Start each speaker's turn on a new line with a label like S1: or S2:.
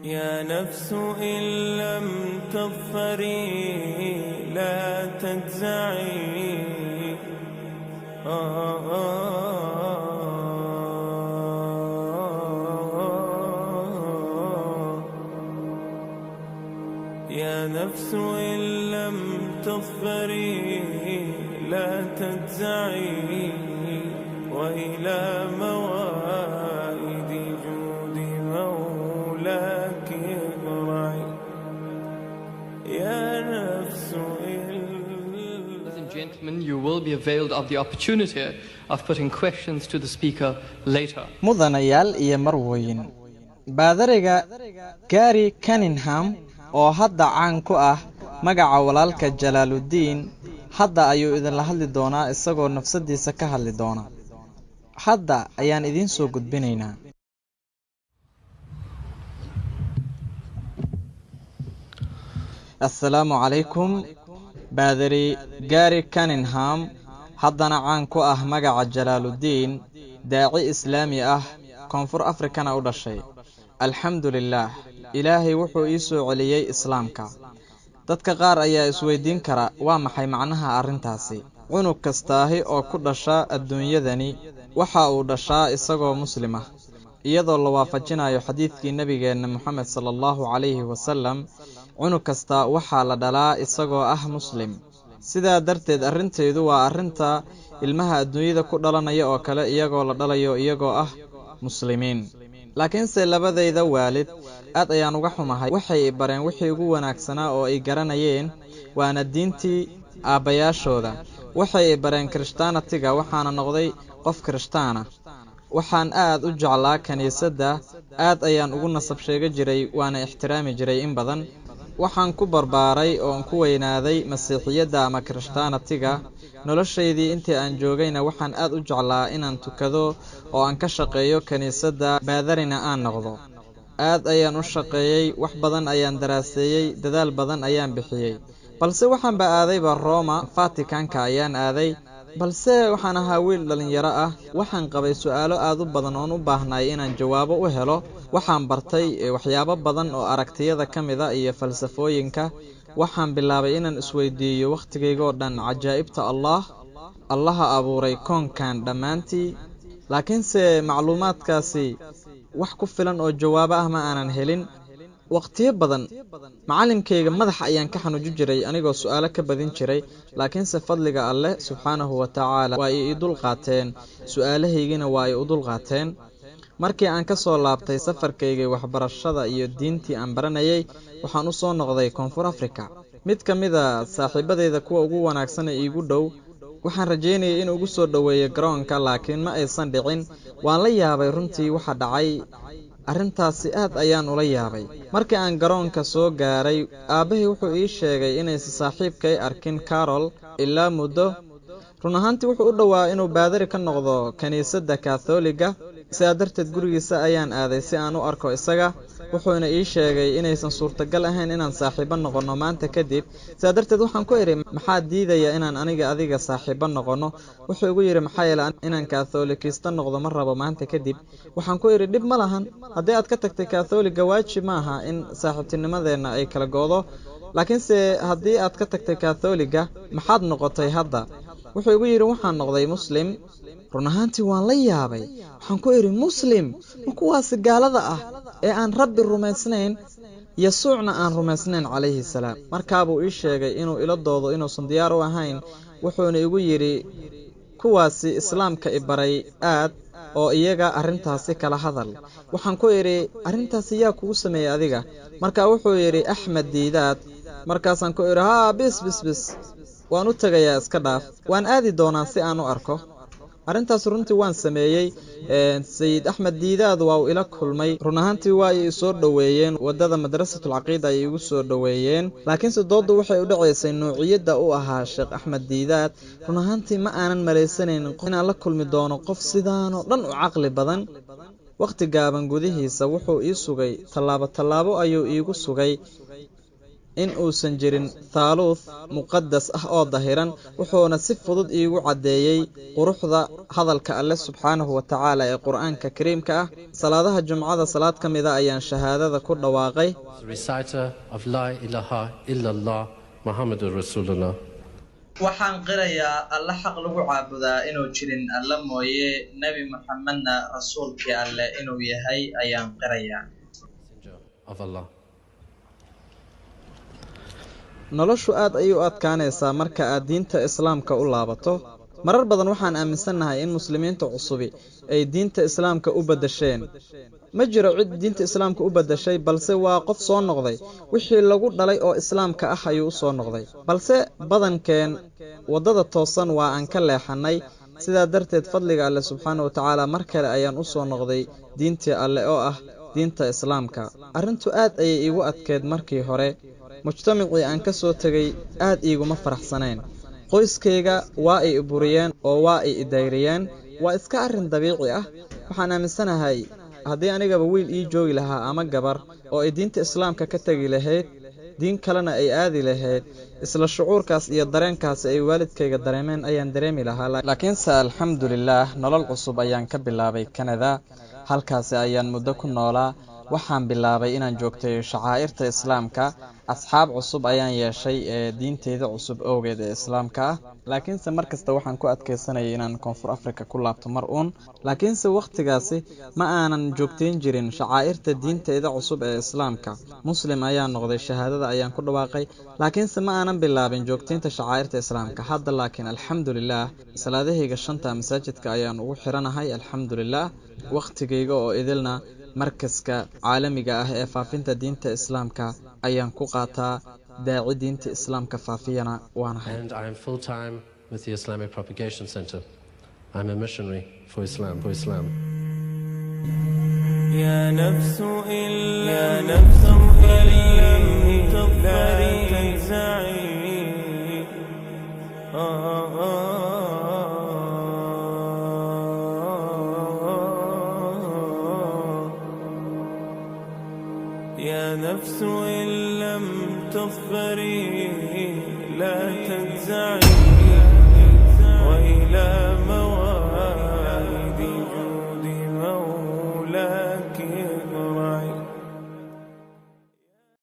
S1: يا نفس إن لم تظفري لا تجزعي يا نفس إن لم تظفري لا تجزعي وإلى موائد جود مولاك اقرعي يا نفس
S2: Ladies and gentlemen, you will be availed of the opportunity of putting questions to the speaker later.
S3: mudanayaal iyo marweyn baadariga Gary Cunningham oo hadda caan ku ah magaca walaalka Jalaaludiin hadda ayuu idin la hadli doonaa isagoo nafsadiisa ka hadli doona hadda ayaan idin soo gudbinaynaa Assalaamu calaykum baadari Gary Cunningham haddana caan ku ah magaca Jalaaludiin daaci islaami ah koonfur Afrikana u dhashay alxamdulillah ilaahay wuxuu ii soo celiyay islaamka dadka qaar ayaa isweydiin kara waa maxay macnaha arintaasi cunug kastaahi oo ku dhasha adduunyadani waxa uu dhashaa isagoo muslim ah iyadoo la waafajinayo xadiidkii nabigeena Muhammad sallallahu alayhi wasallam cunug kasta waxa la dhalaa isagoo ah muslim sidaa darteed arinteedu waa arinta ilmaha adduunyada ku dhalanaya oo kale iyagoo la dhalayo iyagoo ah muslimiin laakiin se labadayda waalid aad ayaan uga xumahay waxay bareen wixii ugu wanaagsanaa oo ay garanayeen waana diintii aabayaashooda waxay bareen Christianity-ga waxaana noqday qof Christiana waxaan aad u jeclaa kaniisadda aad ayaan ugu nasab sheega jiray waana ixtiraami jiray in badan waxaan ku barbaaray oo ku weynaaday masiixiyadda ama Christianity-ga noloshaydii intii aan joogayna waxaan aad u jeclaa inaan tukado oo aan ka shaqeeyo kaniisadda baadarina aan noqdo aad ayaan u shaqeeyay wax badan ayaan daraaseeyay dadaal badan ayaan bixiyay balse waxaan aaday Roma Vaticanka ayaan aaday balse waxaan ahaa wiil dhalinyaro ah waxaan qabay su'aalo aad u badan oo u baahnay inaan jawaabo u helo waxaan bartay waxyaabo badan oo aragtiyada kamida iyo falsafooyinka waxaan bilaabay inaan isweydiiyo waqtigeyga oo dhan cajaa'ibta Allah abuuray koonkan dhamaantii laakiin se macluumaadkaasi wax ku filan oo jawaabo ah ma aanan helin waqtiyo badan macallinkeyga madax ayaan ka xanuuji jiray anigoo su'aalo ka badin jiray laakiin se fadliga alle subhanahu wa ta'ala waa ii dul qaateen su'aalahaygina waa ii dul qaateen markii aan ka soo laabtay safarkeyga waxbarashada iyo diintii aan baranayay waxaan u soo noqday koonfur Afrika mid kamida saaxiibadeyda kuwa ugu wanaagsan ee igu dhow waxaan rajeynayay in ugu soo dhaweeyo garoonka laakiin ma aysan dhicin waan la yaabay runtii waxa dhacay arintaasi aad ayaan ula yaabay markii aan garoonka soo gaaray aabahay wuxuu ii sheegay inay saaxiibkay arkin Carol ilaa muddo run ahaantii wuxuu u dhawaa inuu baadari ka noqdo kaniisadda Catholiga sidaa darteed gurigiisa ayaan aaday si aan u arko isaga wuxuuna ii sheegay inaysan suurtagal ahayn inaan saaxiibo noqono maanta kadib sidaa darteed waxaan ku iri maxaa diidaya inaan adiga saaxiibo noqono wuxuu igu yiri maxaa yeelay inaan Catholicista noqdo ma rabo maanta kadib waxaan ku iri dib ma lahan haddii aad ka tagtay Catholiga waajib ma aha in saaxiibtinimadeena ay kala goodo laakiin se haddii aad ka tagtay Catholiga maxaad noqotay hadda wuxuu igu yiri waxaan noqday muslim run ahaantii waan la yaabay waxaan ku iri muslim kuwaas gaalada ah ee aan rabbi rumaysnayn yasuucna aan rumaysnayn calayhi salaam markaa buu ii sheegay inuu ila doodo inuusan diyaar u ahayn wuxuuna igu yiri kuwaasi islaamka ibaray aad oo iyaga arintaasi kala hadal waxaan ku iri arintaasi yaa kugu sameeyay adiga markaa wuxuu yiri Axmed Diidaad markaasaan ku iri bis waan u tagayaa iska dhaaf waan aadi doonaa si aan u arko arintaas runtii waan sameeyay Sayid Axmed Diidaad waa uu ila kulmay run ahaantii waa ay soo dhaweeyeen wadada madrasatul aqeeda ay igu soo dhaweeyeen laakiin sidoodu waxay u dhaceysay noocyada u ahaa Sheekh Axmed Diidaad run ahaantii ma aanan maleysanayn inaan la kulmi doono qof sidaan oo dhan u caqli badan waqti gaaban gudihiisa wuxuu ii sugay talaabo ayuu iigu sugay in uusan jirin thaaluuth muqadas ah oo dahiran, wuxuuna si fudud iigu caddeeyey quruxda hadalka alle subxaanahu wa tacaala ee qur'aanka kariimka ah. salaadaha jumcada salaad ka mida ayaan shahaadada ku dhawaaqay.
S4: Reciter of La ilaha illallah Muhammadur Rasulullah.
S3: waxaan qirayaa alla xaq lagu caabudaa inuu jirin alla mooye, nebi Muxammedna rasuulkii alle inuu yahay ayaan qirayaa.
S4: Of Allah.
S3: noloshu aad ayay u adkaanaysaa marka aad diinta islaamka u laabato. marar badan waxaan aaminsannahay in muslimiinta cusubi ay diinta islaamka u beddesheen. ma jiro cid diinta islaamka u beddeshay, balse waa qof soo noqday. wixii lagu dhalay oo islaamka ah ayuu u soo noqday, balse badankeen waddada toosan waa aan ka leexannay. sidaa darteed fadliga alle subxaana wa tacaala mar kale ayaan u soo noqday diintii alle oo ah diinta islaamka. arrintu aad ayay iigu adkeed markii hore. mujtamacii aan ka soo tegay aad iiguma faraxsanayn. qoyskayga waa ay buriyeen oo waa ay idayriyeen. waa iska arrin dabiici ah. waxaan aaminsanahay haddii anigaba wiil ii joogi lahaa ama gabar oo ay diinta islaamka ka tegi lahayd, diin kalena ay aadi lahayd, isla shucuurkaas iyo dareenkaas ay waalidkayga dareemeen ayaan dareemi lahaa. laakiinse alxamdulilaah, nolol cusub ayaan ka bilaabay Kanada. halkaasi ayaan muddo ku noolaa. waxaan bilaabay inaan joogtay shacaa'irta islaamka. asxaab cusub ayaan yeeshay ee diinteyda cusub awgeed ee islaamka ah. laakiinse mar kasta waxaan ku adkaysanayay inaan koonfur afrika ku laabto mar uun. laakiinse wakhtigaasi ma aanan joogtayn jirin shacaa'irta diinteyda cusub ee islaamka. muslim ayaan noqday, shahaadada ayaan ku dhawaaqay, laakiinse ma aanan bilaabin joogtaynta shacaa'irta islaamka. hadda laakiin alxamdulilaah, salaadahayga 5 masaajidka ayaan ugu xiranahay. alxamdulilaah, wakhtigayga oo idilna markaska caalamiga ah ee faafinta diinta islaamka ayaan ku qaataa. daaci diinta islaamka faafiyana waanahay.
S4: And I am full time with the Islamic Propagation Center. I'm a missionary for Islam.
S1: يا نفس إن لم تظفري تنزعي. يا نفس إن لم تظفري لا تنزعي.